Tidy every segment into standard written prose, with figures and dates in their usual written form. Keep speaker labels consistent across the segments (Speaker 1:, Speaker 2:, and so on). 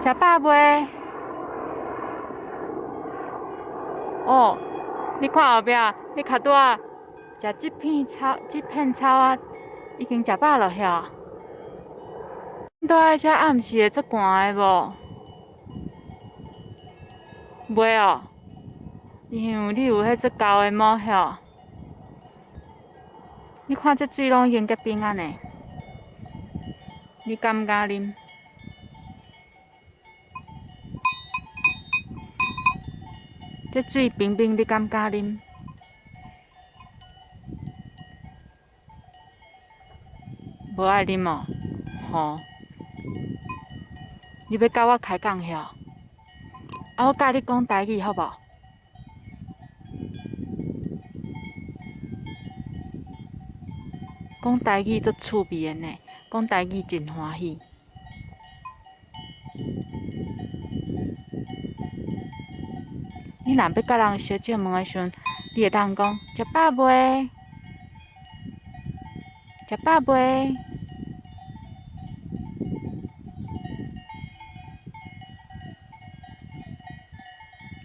Speaker 1: 食饱未？哦，你看后壁，你脚拄仔食这片草啊，已经食饱了遐。拄仔遮暗时会足寒的无？袂哦，因为你有迄只厚的毛遐。你看这水拢已经结冰啊呢，你敢毋敢啉？这水冰冰，你敢毋敢啉？无爱啉哦，吼！你要甲我开讲遐？啊，我教你讲台语好无？讲台语足趣味的呢，讲台语真欢喜。你若要甲人小姐问的时阵，你会当讲食饱未？食饱未？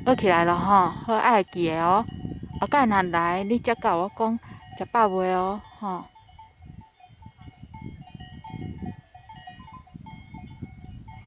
Speaker 1: 学起来了吼，好爱记的哦。后盖若来，你才甲我讲食饱未哦，吼。